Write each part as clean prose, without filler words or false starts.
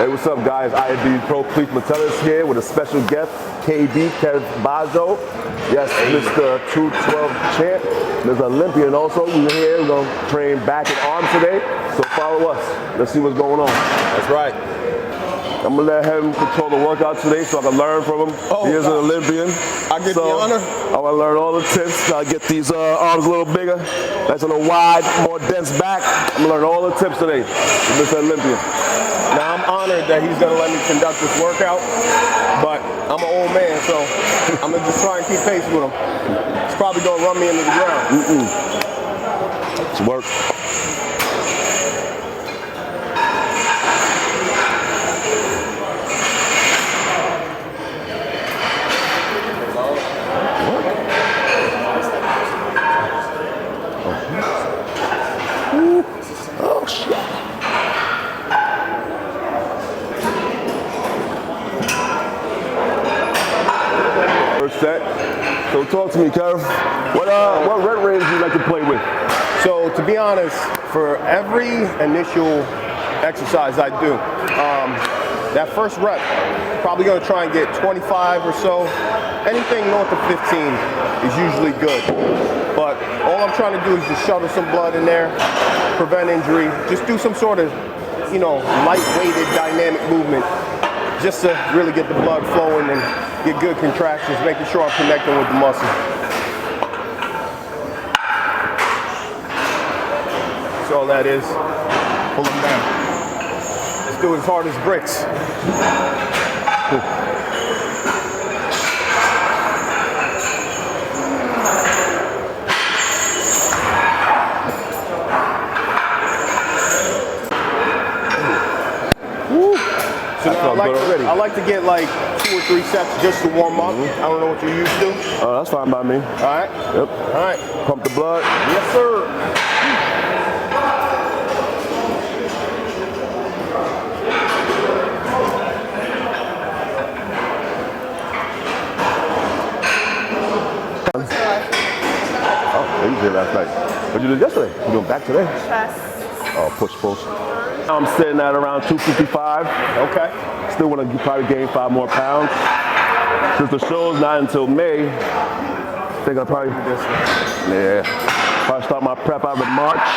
Hey, what's up, guys? Ifbb Pro Cleef Metellus here with a special guest, KB, Kerrith Bajjo. Yes, Mr. 212 champ, Mr. Olympian also. We're here, we're going to train back and arms today, so follow us. Let's see what's going on. That's right. I'm going to let him control the workout today so I can learn from him. He is an Olympian. I get the honor. I want to learn all the tips. I get these arms a little bigger. That's a little wide, more dense back. I'm going to learn all the tips today with Mr. Olympian. Now I'm honored that he's gonna let me conduct this workout, but I'm an old man, so I'm gonna just try and keep pace with him. He's probably gonna run me into the ground. It's work. Oh shit. Set. So talk to me, Kerrith. What rep range do you like to play with? So to be honest, for every initial exercise I do, that first rep, probably gonna try and get 25 or so. Anything north of 15 is usually good. But all I'm trying to do is just shuttle some blood in there, prevent injury, just do some sort of, light-weighted dynamic movement just to really get the blood flowing and get good contractions, making sure I'm connecting with the muscle. That's all that is. Pull them down. Let's do it as hard as bricks. So now I like to get like 2 or 3 sets just to warm up. I don't know what you're used to. Oh, that's fine by me. All right? Yep. All right. Pump the blood. Yes, sir. Oh, you did last night. What you did yesterday? You doing back today? Chest. Oh, push. I'm sitting at around 255. Okay. Still want to probably gain 5 more pounds. Since the show's not until May, I think I'll probably do this. Yeah. Probably start my prep out in March.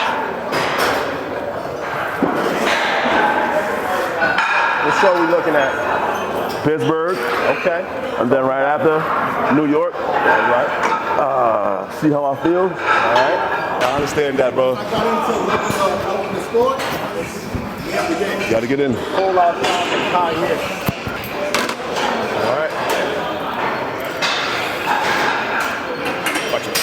What show are we looking at? Pittsburgh. Okay. And then right after, New York. All right. See how I feel. All right. I understand that, bro. You gotta get in. Pull out and high here. All right. Watch it.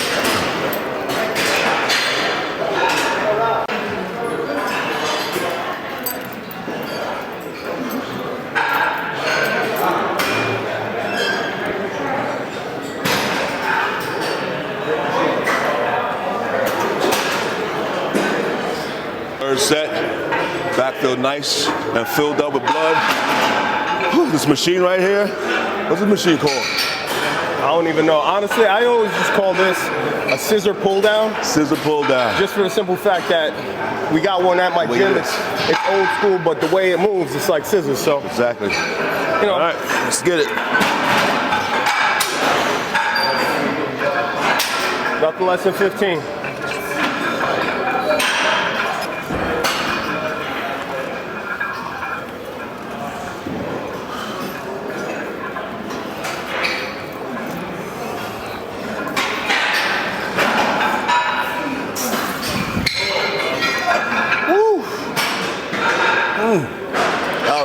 Third set. Back feel nice and filled up with blood. Whew, this machine right here, what's this machine called? I don't even know. Honestly, I always just call this a scissor pull down. Scissor pull down. Just for the simple fact that we got one at my gym. It's old school, but the way it moves, it's like scissors. So exactly. All right, let's get it. Nothing less than 15.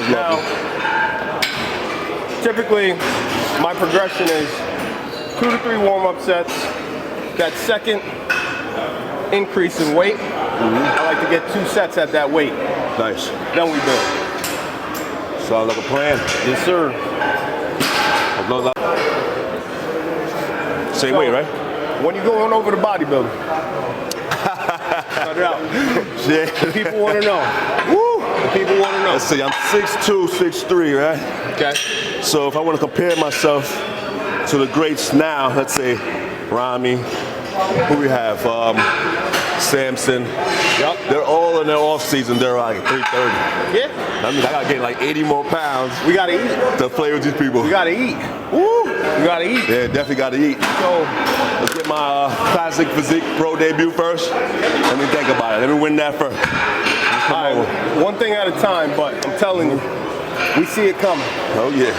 Now, typically, my progression is 2 to 3 warm-up sets. That second increase in weight, I like to get 2 sets at that weight. Nice. Then we build. Sounds like a plan. Yes, sir. Same weight, right? When you going over to bodybuilding, cut it out. Yeah. The people want to know. Woo! The people want to know. Let's see, I'm 6'2", 6'3", right? Okay. So if I want to compare myself to the greats now, let's say Rami, who we have, Samson. Yep. They're all total in their off season, they're like 330. Yeah. That means I gotta gain like 80 more pounds. We gotta eat. To play with these people. We gotta eat. Woo! We gotta eat. Yeah, definitely gotta eat. So let's get my classic physique pro debut first. Let me think about it. Let me win that first. All right, one thing at a time, but I'm telling you, we see it coming. Oh yeah.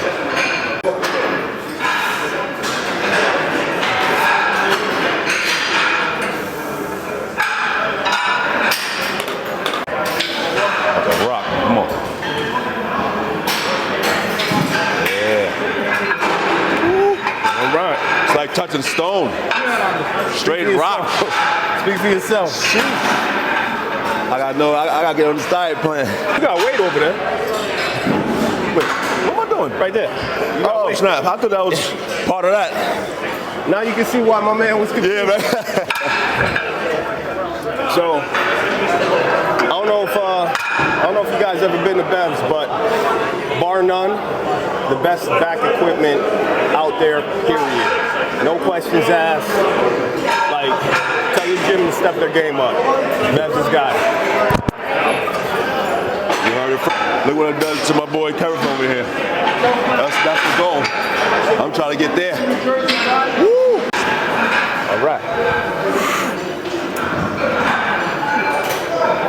Rock, come on. Yeah. All right. It's like touching stone. Straight rock. Speak for yourself. I gotta get on this diet plan. You got weight over there. Wait, what am I doing? Right there. Oh, snap. I thought that was part of that. Now you can see why my man was confused. Yeah, man. So, I don't know if you guys ever been to Bev's, but bar none, the best back equipment out there, period. No questions asked. Like, tell your gym to step their game up. Bev's has got it. You heard it. Look what it does to my boy Kerrith over here. That's the goal. I'm trying to get there. Woo! All right.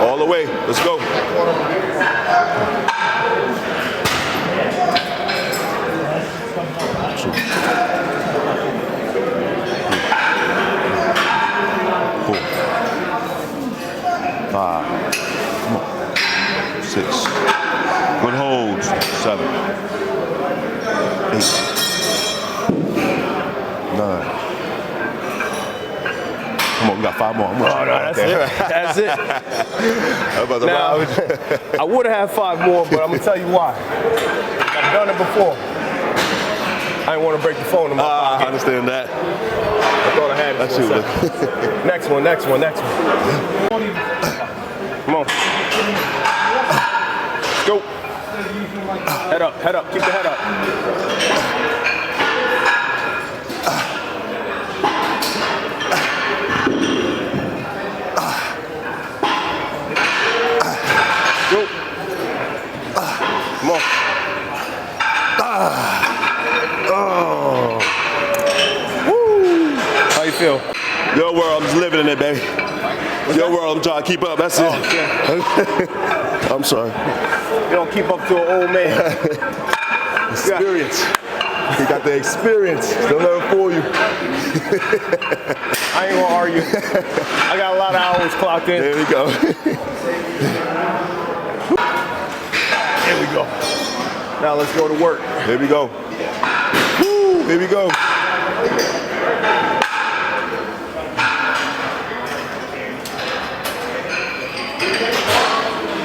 All the way. Let's go. 2, 3, 4, 5. Come on. 6. Good holds. 7. 8. 9. Come on, we got 5 more. Oh, no, that's it. That's it. Now, I would have had 5 more, but I'm gonna tell you why. I've done it before. I didn't want to break the phone in my pocket. I understand that. I thought I had it. That's for a you. second. Next one. Come on. Go. Head up. Keep the head up. Go. Come on. Oh. Woo. How you feel? Your world, I'm just living in it, baby. Your world, I'm trying to keep up. That's it. Yeah. I'm sorry. You don't keep up to an old man. Experience. He got the experience. Don't let him fool you. I ain't gonna argue. I got a lot of hours clocked in. There we go. Here we go. Now let's go to work. Here we go. Woo, here we go.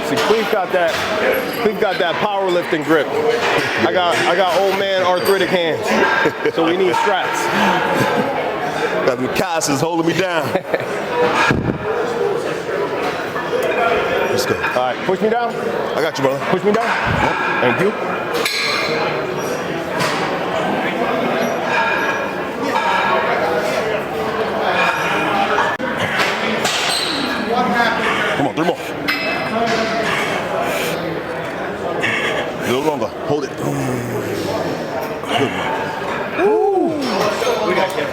See, Cleef got that powerlifting grip. I got old man arthritic hands, so we need straps. Got the calluses holding me down. Let's go. All right, push me down. I got you, brother. Push me down. Thank you. Come on, 3 more. A little longer. Hold it. Woo.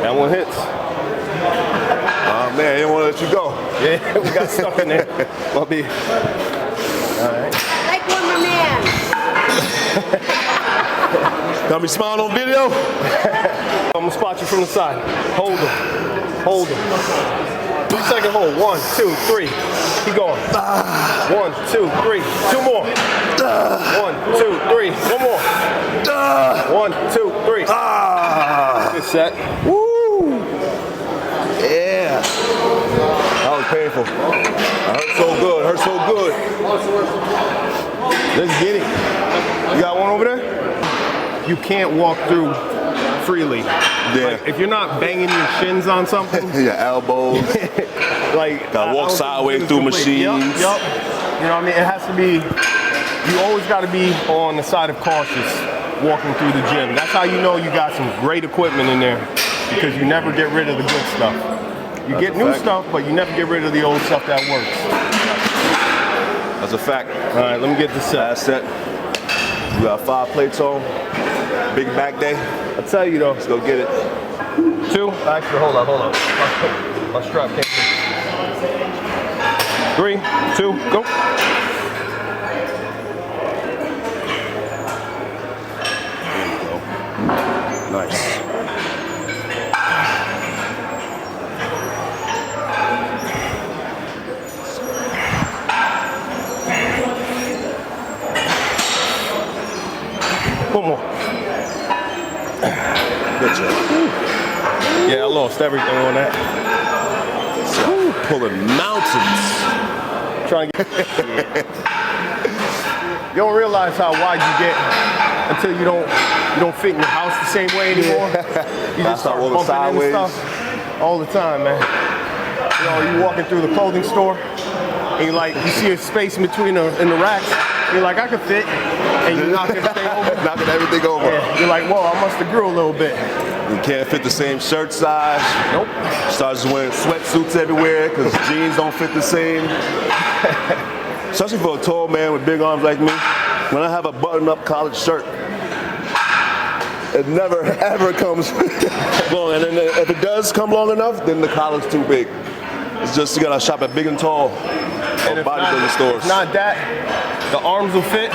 That one hits. Oh man, I didn't want to let you go. Yeah, we got stuck in there. I'll be. All right. Like one, my man. Got me smiling on video? I'm gonna spot you from the side. Hold him. 3-second hold. 1, 2, 3. Keep going. 1, 2, 3. 2 more. 1, 2, 3. 1 more. 1, 2, 3. Good set. Woo! Yeah. That was painful. I hurt so good. Let's get it. You got one over there? You can't walk through freely. Yeah. Like, if you're not banging your shins on something, Your elbows. like Gotta walk I don't sideways think through it's complete. machines. Yup. You know what I mean? It has to be. You always got to be on the side of cautious walking through the gym. That's how you know you got some great equipment in there, because you never get rid of the good stuff. You get new stuff, but you never get rid of the old stuff that works. That's a fact. All right, let me get this set. Last set. We got 5 plates on. Big back day. I'll tell you though. Let's go get it. 2. Actually, hold on. My strap can't fit. 3, 2, go. Nice. One more. Good job. Yeah, I lost everything on that. Pulling mountains. Trying to get. You don't realize how wide you get until you don't fit in your house the same way anymore. You just start bumping sideways. into stuff all the time, man. You know, you walking through the clothing store and you see a space in between in the racks. You're like, I could fit, and you knock everything over. Knocking everything over. Yeah, you're like, whoa, I must have grew a little bit. You can't fit the same shirt size. Nope. Starts wearing sweatsuits everywhere because jeans don't fit the same. Especially for a tall man with big arms like me. When I have a button-up college shirt, it never ever comes long. And then if it does come long enough, then the collar's too big. It's just you gotta shop at big and tall or bodybuilding stores. Not that, the arms will fit,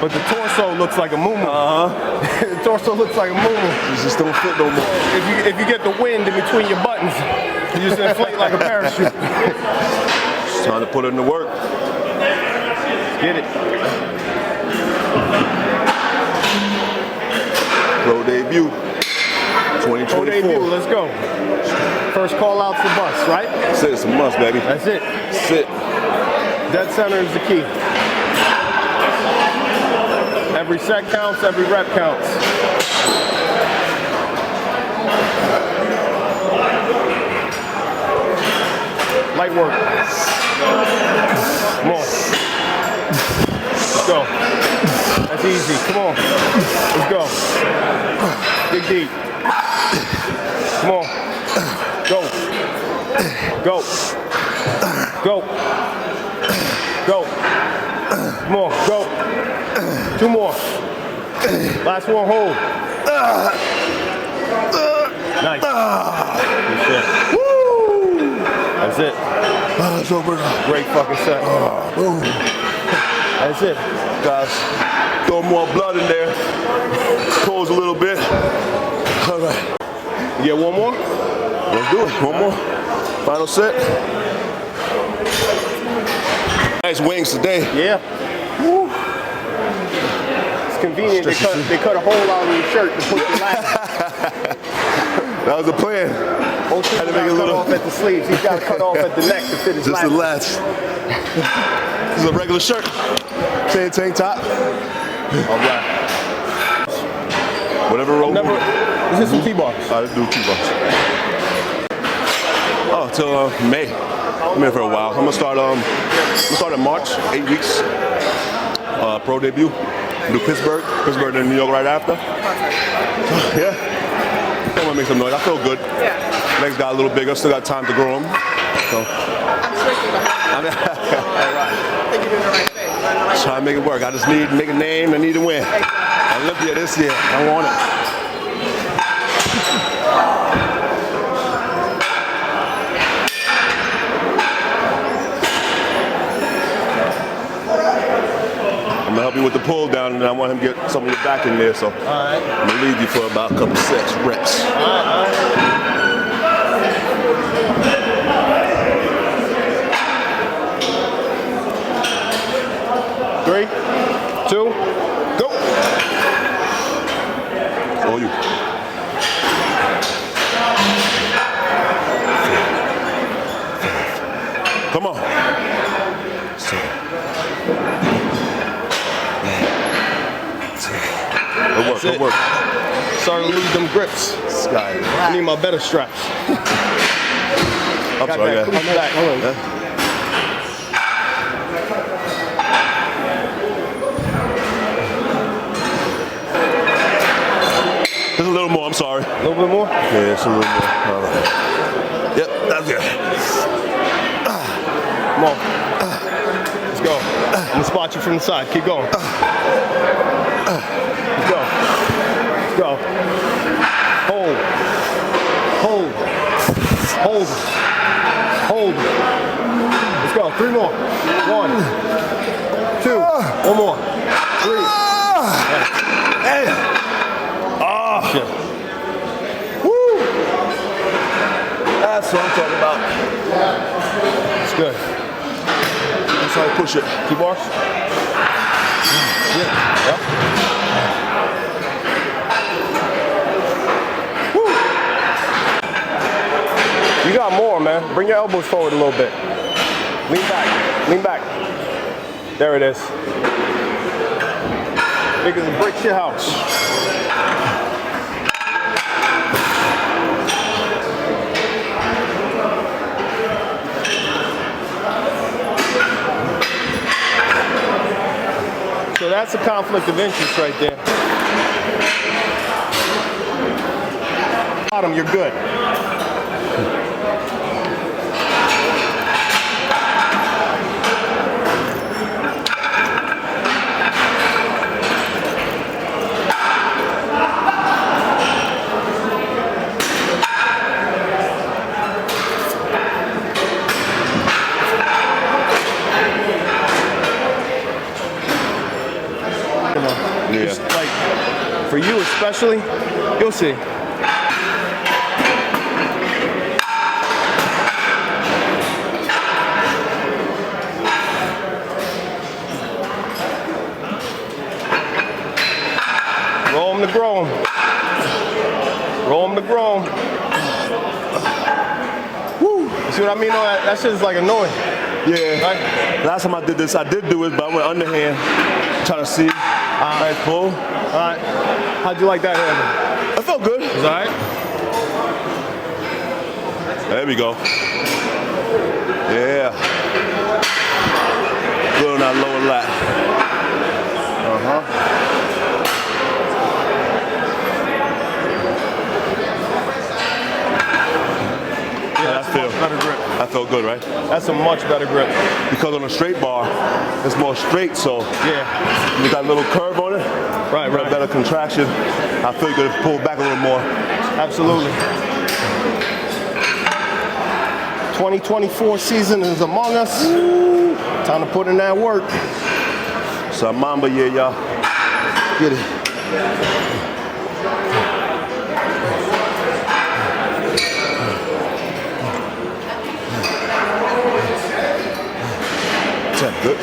but the torso looks like a muumuu. The torso looks like a muumuu. It just don't fit no more. If you get the wind in between your buttons, you just inflate like a parachute. It's time to put in the work. Get it. Pro debut, 2024. Pro debut, let's go. First call out's the bus, right? That's it, it's a must, baby. That's it. Sit. Dead center is the key. Every set counts, every rep counts. Light work. Come on. Let's go. That's easy. Come on. Let's go. Dig deep. Come on. Go. Go. Go. Go. Come on. Go. 2 more. Last one, hold. Nice. Good shit. Woo! That's it. It's over. Great fucking set. Boom. That's it. Guys, throw more blood in there. Pose a little bit. All right. You get one more? Let's do it. One more. Final set. Nice wings today. Yeah. Woo. It's convenient. They cut a hole out of your shirt to put your last. That was the plan. Most people got cut off at the sleeves. He's got to cut off at the neck to fit his Just the latch. This is a regular shirt. Chain tank top. All right. Whatever roll. This is some T-bars. Let's do T-bars. Oh, till May. I'm here for a while. I'm gonna start in March, 8 weeks. Pro debut. Do Pittsburgh and New York right after. Yeah. I want to make some noise. I feel good. Yeah. Legs got a little bigger. Still got time to grow them. So. I'm switching behind. All right. I think you're doing the right thing. You're doing the right Try to make it work. I just need to make a name. I need to win. Olympia this year. I want it. I'm gonna help you with the pull down, and I want him to get some of your back in there. So All right. I'm gonna leave you for about a couple sets, reps. All right. 3, 2, Go. All you. Come on. Good work. Starting to lose them grips. Sky. I need my better straps. I'm Got sorry, that yeah. Cleef back. Hold on. Just a little more, I'm sorry. A little bit more? Yeah, just a little more. All right. Yep, that's good. Come on. Let's go. I'm gonna spot you from the side. Keep going. Let's go. Let's go. Hold. Hold. Hold. Hold. Let's go. 3 more. 1, 2. 1 more. 3. Hey. Oh, shit. Woo. That's what I'm talking about. It's good. That's how I push it. 2 bars? Yeah. Yep. Woo. You got more, man. Bring your elbows forward a little bit. Lean back. Lean back. There it is. Niggas will brick your house. So that's a conflict of interest right there. Bottom, you're good. Just like, for you especially, you'll see. Roll them to grow them. Roll them to grow them. Woo! You see what I mean? That shit is like annoying. Yeah. Right? Last time I did this, I did do it, but I went underhand, trying to see. Nice pull. All right. How'd you like that handle? I felt good. Is that all right? There we go. Yeah. Good on that lower lat. Yeah, that's a much better grip. That felt good, right? That's a much better grip. Because on a straight bar, it's more straight, so Yeah. you got a little curve on it. Right, You got right. a better contraction. I feel you could pull back a little more. Absolutely. 2024 season is among us. Time to put in that work. So Mamba, yeah, y'all. Get it. That's good.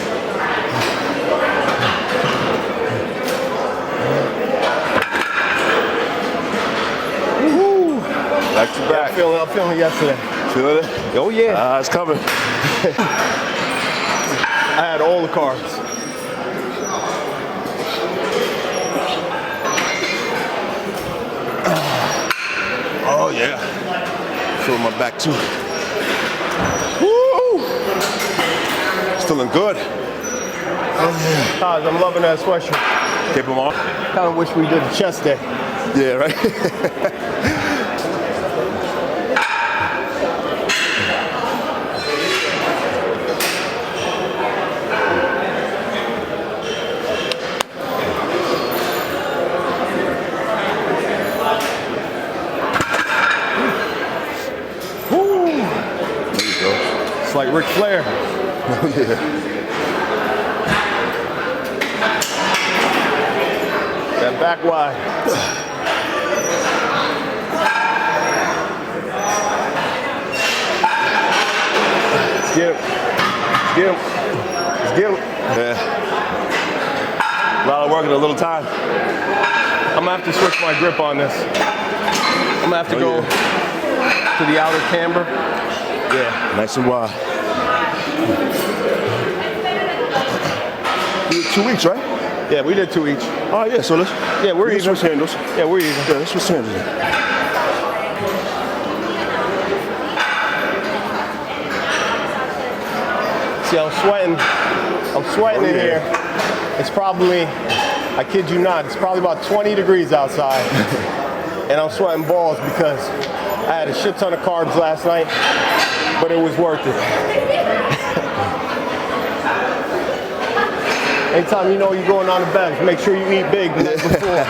Woo-hoo. Back to back. I'm feeling yesterday. Feel it? Oh yeah. It's coming. I had all the carbs. Oh yeah. Feel my back too. Woo! Feeling good. Guys, I'm loving that sweatshirt. Keep them on. Kind of wish we did a chest day. Yeah, right? Woo! There you go. It's like Ric Flair. Oh yeah. That back wide. Let's get him. Let's get him. Let's get him. Yeah. A lot of work in a little time. I'm gonna have to switch my grip on this. I'm gonna have to go to the outer camber. Yeah. Nice and wide. You did 2 each, right? Yeah, we did 2 each. Oh yeah, so let's We're we can even. switch handles. Yeah, we're even. Yeah, let's switch handles. See, I'm sweating. I'm sweating in here. It's probably, I kid you not, it's probably about 20 degrees outside. And I'm sweating balls because I had a shit ton of carbs last night, but it was worth it. Anytime you know you're going on the bench, make sure you eat big the night before.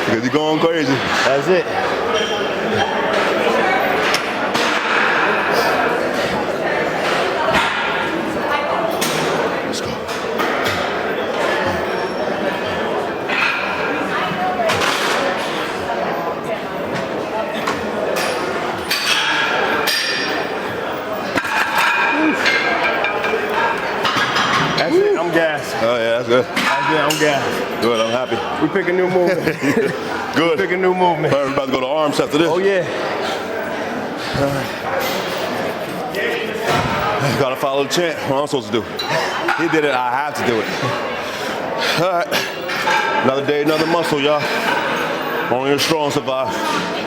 Because you're going crazy. That's it. Let's go. That's it, I'm gassed. Oh yeah, that's good. That's it, I'm gassed. Good, I'm happy. We pick a new movement. Good. Pick a new movement. We're about to go to arms after this. Oh yeah. Gotta follow the chant. What am I supposed to do? He did it, I have to do it. All right. Another day, another muscle, y'all. Only the strong survive.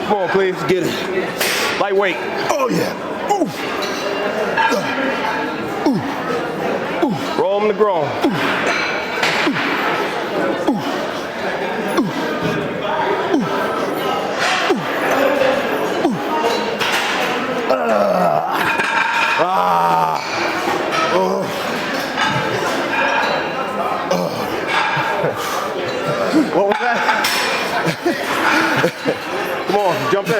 Come on, Cleef. Get it. Lightweight. Oh yeah. Ooh. Roll them to grown. What was that? Come on, jump in.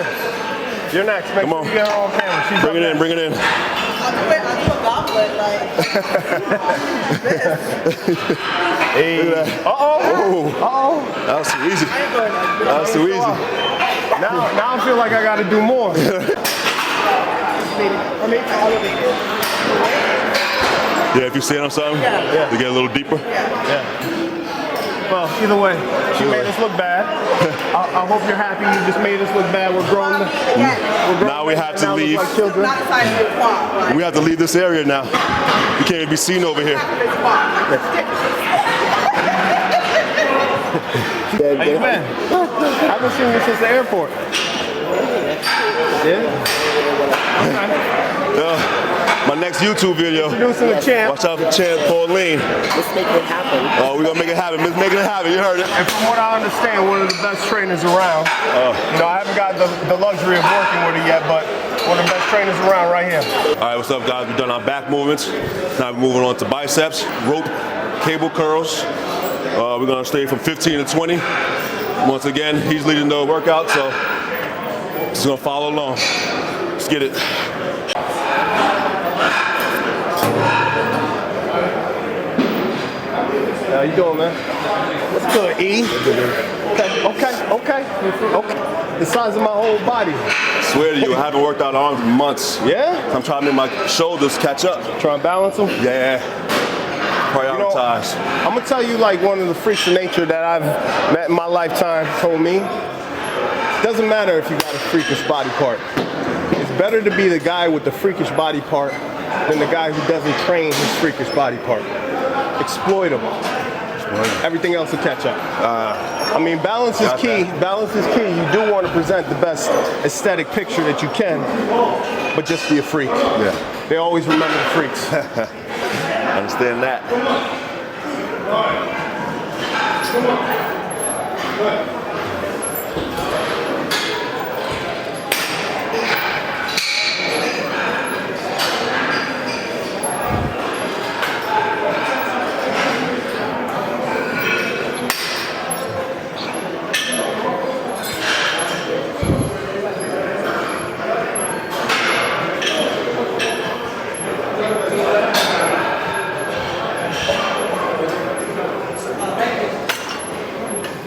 You're next. Make Come on. sure you get her on camera. She's Bring it in, up bring it in. I'll do a goblet, like. Hey. Uh-oh. Uh-oh. That was too easy. I ain't going like That was too easy. Now I feel like I got to do more. or maybe elevated. Yeah, if you stand on something, Yeah. you get a little deeper. Yeah. Well, either way, she made us look bad. I hope you're happy. You just made us look bad. We're grown. Now we have to now leave. Look like children. Not a size of your quad, right? We have to leave this area now. You can't even be seen over here. Half of his quad. How you been? I haven't seen you since the airport. Yeah. My next YouTube video. Introducing the champ. Watch out for Champ Pauline. Let's make it happen. Oh, we're gonna make it happen. Let's make it happen. You heard it. And from what I understand, one of the best trainers around. You know, I haven't got the luxury of working with her yet, but one of the best trainers around right here. All right, what's up, guys? We've done our back movements. Now we're moving on to biceps, rope, cable curls. We're gonna stay from 15 to 20. Once again, he's leading the workout, so just gonna follow along. Let's get it. How you doing, man? What's good, E? Okay. The size of my whole body. I swear to you, I haven't worked out arms in months. Yeah? I'm trying to make my shoulders catch up. Trying to balance them? Yeah. Prioritize. I'm gonna tell you like one of the freaks of nature that I've met in my lifetime told me. Doesn't matter if you got a freakish body part. It's better to be the guy with the freakish body part than the guy who doesn't train his freakish body part. Exploit him. Everything else will catch up. I mean, balance is key. Balance is key. You do want to present the best aesthetic picture that you can, but just be a freak. Yeah. They always remember the freaks. Understand that.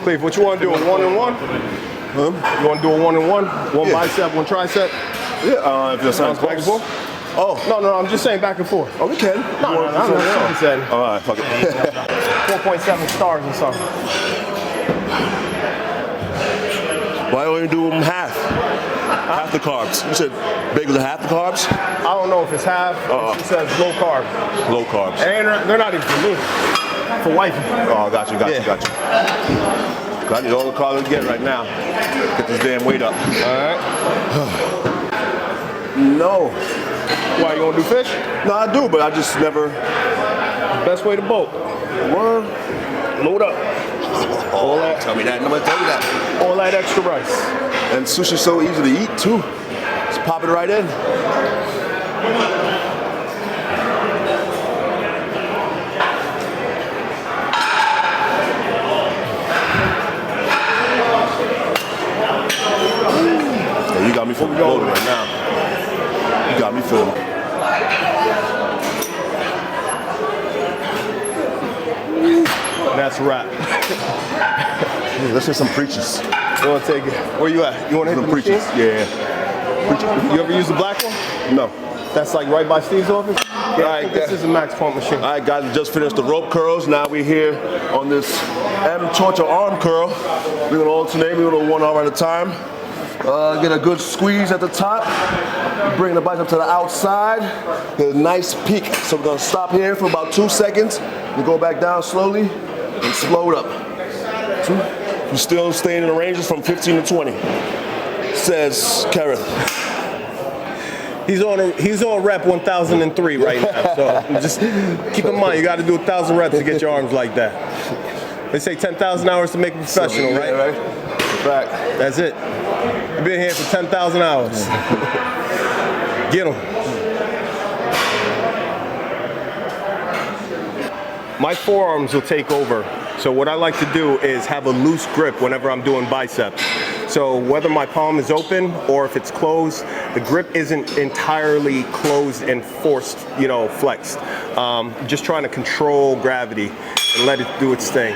Cleef, what you want to do? A one-on-one? Huh? You want to do a one-on-one? One Yeah. bicep, one tricep? Yeah, if that sounds Back and forth? Oh. No, I'm just saying back and forth. Oh, we can. No, I'm saying All right, fuck it. 4.7 stars or something. Why don't you do them half? Half the carbs. You said bagels are half the carbs? I don't know if it's half. It says low carb. Low carbs. And they're not even for me. For wifey. Oh, got you. I need all the carbs I can get right now. Get this damn weight up. All right. No. Why, you want to do fish? No, I do, but I just never. Best way to boat. What? Load up. Oh, tell me that. Nobody tell me that. All that extra rice. And sushi's so easy to eat, too. Just pop it right in. feeling bloated right now. You got me feeling. And that's a wrap. Let's hit some preachers. You want to take it? Where you at? You want to hit the preachers? machine? Yeah. Preacher. You ever use the black one? No. That's like right by Steve's office? Yeah, I think this is a max pump machine. All right, guys, we just finished the rope curls. Now we're here on this M torture arm curl. We're gonna alternate. We're gonna one arm at a time. Get a good squeeze at the top. Bring the bicep to the outside. Get a nice peak. So we're gonna stop here for about 2 seconds. We go back down slowly and slow it up. We're still staying in the ranges from 15 to 20. Says Kerrith. He's on rep 1003 right now. So just keep in mind, you got to do 1,000 reps to get your arms like that. They say 10,000 hours to make a professional, right? Yeah, right. Back. That's it. You've been here for 10,000 hours. Get them. My forearms will take over. So what I like to do is have a loose grip whenever I'm doing biceps. So whether my palm is open or if it's closed, the grip isn't entirely closed and forced, flexed. Just trying to control gravity and let it do its thing.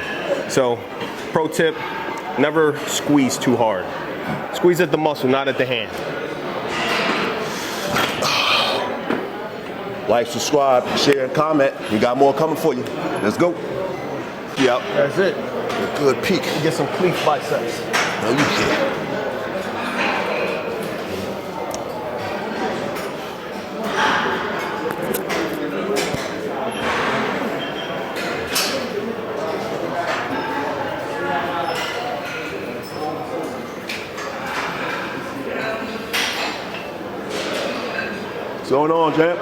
So pro tip, never squeeze too hard. Squeeze at the muscle, not at the hand. Like, subscribe, share, and comment. We got more coming for you. Let's go. Yep. That's it. A good peak. Get some Cleef biceps. No, you can't. What's going on, champ?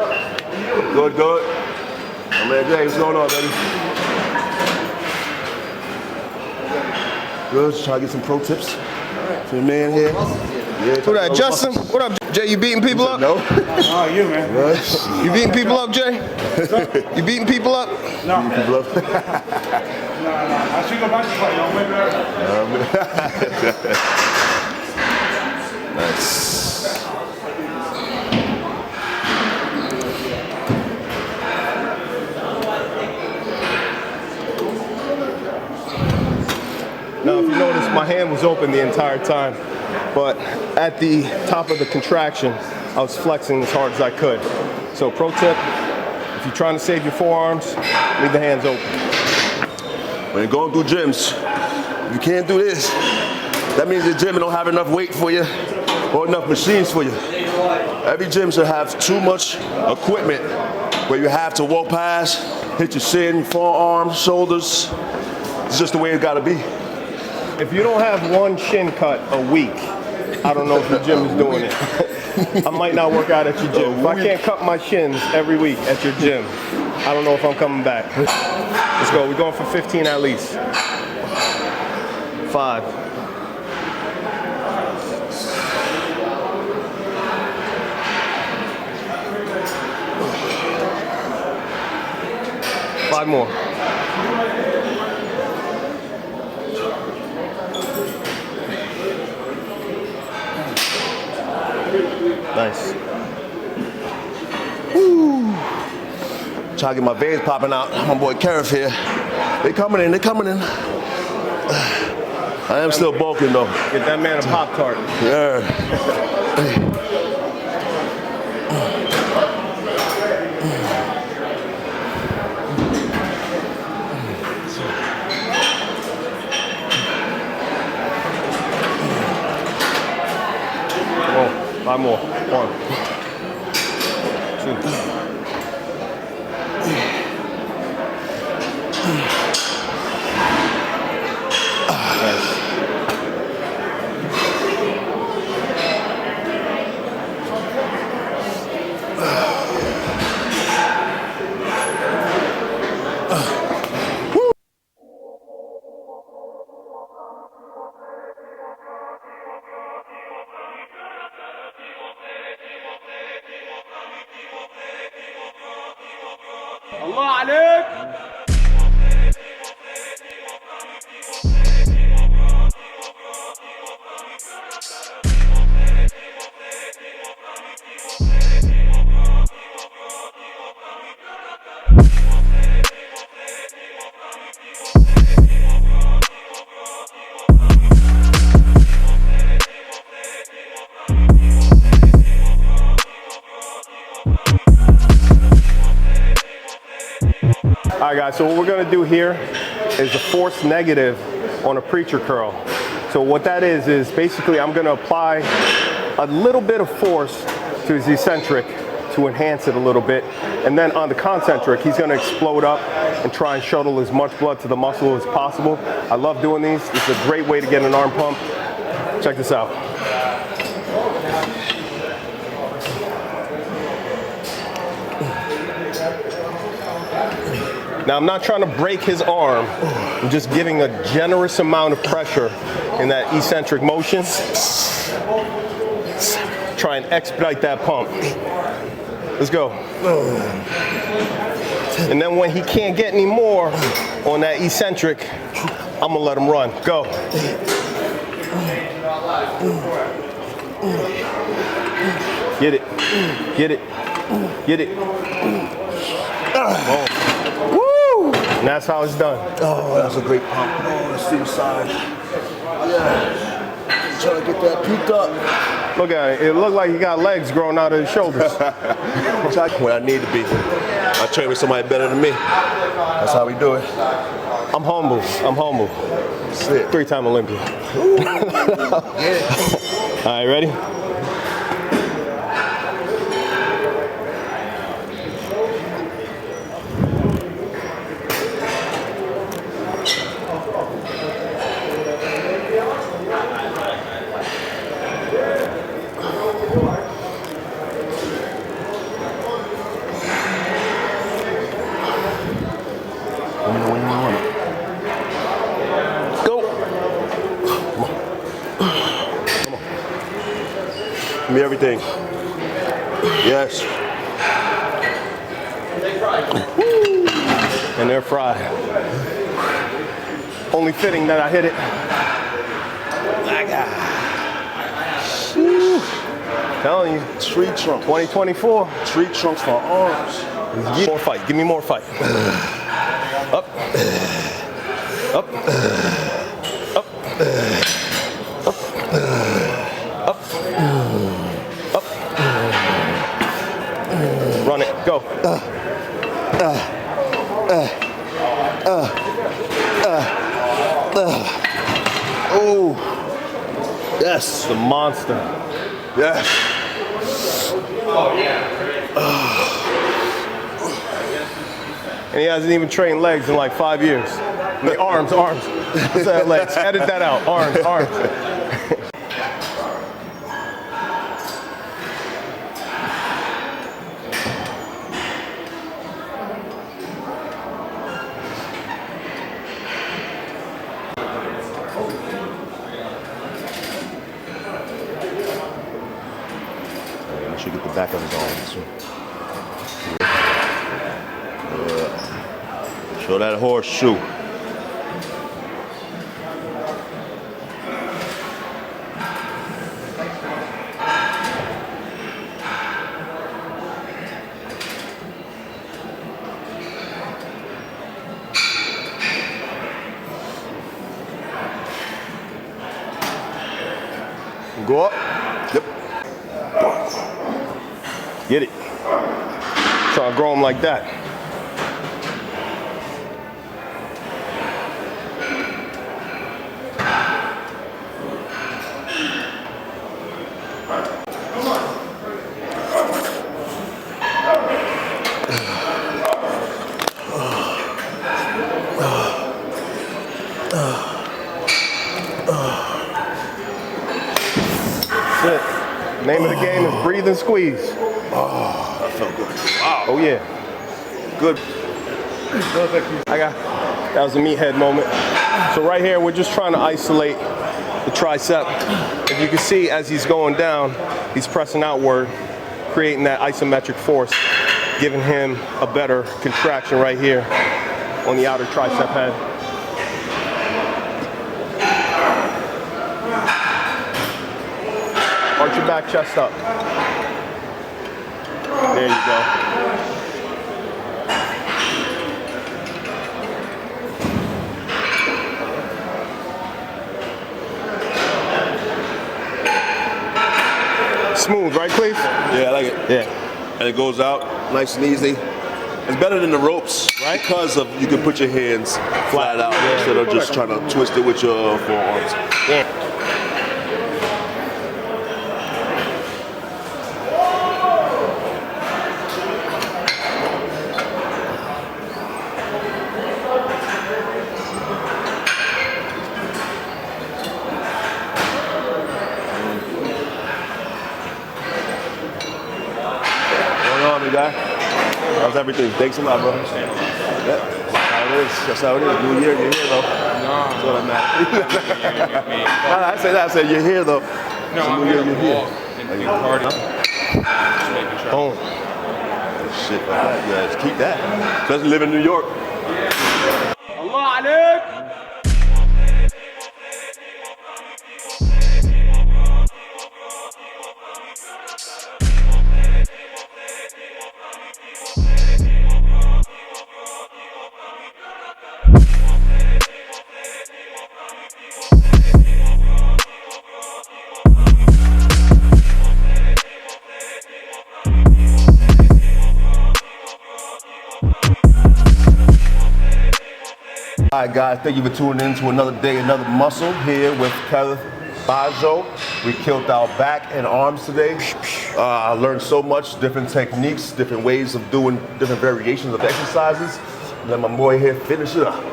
Good, good. My man Jay, what's going on, baby? Good, just trying to get some pro tips for the man here. Yeah, Who that, Justin? What up, Jay? You beating people up? No. Oh, you, man. Good. You beating people up, Jay? You beating people up? No. Beating people up. No. I should go back to play. Nice. Now, if you notice, my hand was open the entire time, but at the top of the contraction, I was flexing as hard as I could. So pro tip, if you're trying to save your forearms, leave the hands open. When you're going through gyms, if you can't do this, that means the gym don't have enough weight for you or enough machines for you. Every gym should have too much equipment where you have to walk past, hit your shin, forearms, shoulders. It's just the way it gotta be. If you don't have one shin cut a week, I don't know if your gym is doing it. I might not work out at your gym. If I can't cut my shins every week at your gym, I don't know if I'm coming back. Let's go. We're going for 15 at least. 5. Five more. Nice. Woo. Trying to get my veins popping out. My boy Kerrith here. They coming in, they coming in. I am still bulking though. Get that man a Pop-Tart. Yeah. Oh, 5 more. 1, 2. الله عليك. guys, so what we're gonna do here is a force negative on a preacher curl. So what that is basically I'm gonna apply a little bit of force to his eccentric to enhance it a little bit. And then on the concentric, he's gonna explode up and try and shuttle as much blood to the muscle as possible. I love doing these. It's a great way to get an arm pump. Check this out. Now I'm not trying to break his arm. I'm just giving a generous amount of pressure in that eccentric motion. Try and expedite that pump. Let's go. And then when he can't get any more on that eccentric, I'm gonna let him run. Go. Get it. Get it. Get it. Oh. Woo! And that's how it's done. Oh, that's a great pump. Oh, let's see the side. Yeah. Trying to get that peaked up. Look at it. It looked like he got legs growing out of his shoulders. Where I need to be. I train with somebody better than me. That's how we do it. I'm humble. I'm humble. That's it. 3-time Olympian. Yeah. All right, ready? Give me everything. Yes. And they're fried. Only fitting that I hit it. Telling you, Tree trunk. 2024. Tree trunks for arms. More fight. Give me more fight. Up. Up. Up. Up. Up. Up. Run it. Go. Oh. Yes. The monster. Yes. And he hasn't even trained legs in like 5 years. I mean, arms. What's that, legs? Edit that out. Arms. I should get the back of his arms. Show that horseshoe. Go up. Yep. Get it. Try to grow him like that. That's it. Name of the game is breathe and squeeze. Oh, that felt good. Wow. Oh yeah. Good. That was a meathead moment. So right here, we're just trying to isolate the tricep. If you can see, as he's going down, he's pressing outward, creating that isometric force, giving him a better contraction right here on the outer tricep head. Arch your back, chest up. There you go. Smooth, right, Cleef? Yeah, I like it. Yeah. And it goes out nice and easy. It's better than the ropes, right? right? Because of you can put your hands flat out instead of just trying to twist it with your forearms. Yeah. Guy. How's everything? Thanks a lot, bro. Yeah. That's how it is. That's how it is. New year, you're here though. No. That's what I said you're here though. No, I'm New here Year, to you're walk and party. Just making sure. Boom. Shit like that. Yeah, just keep that. Especially live in New York. Allah عليك. All right, guys, thank you for tuning in to another day, another muscle here with Kerrith, Bajjo. We killed our back and arms today. I learned so much, different techniques, different ways of doing different variations of exercises. Let my boy here finish it up.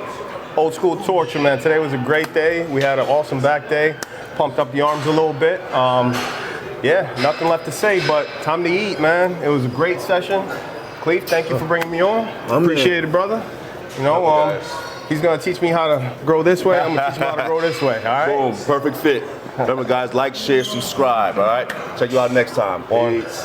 Old school torture, man. Today was a great day. We had an awesome back day. Pumped up the arms a little bit. Yeah, nothing left to say, but time to eat, man. It was a great session. Cleef, thank you for bringing me on. Appreciate it, brother. You know, he's gonna teach me how to grow this way. I'm gonna teach him how to grow this way. All right. Boom, perfect fit. Remember, guys, like, share, subscribe. All right. Check you out next time. Peace.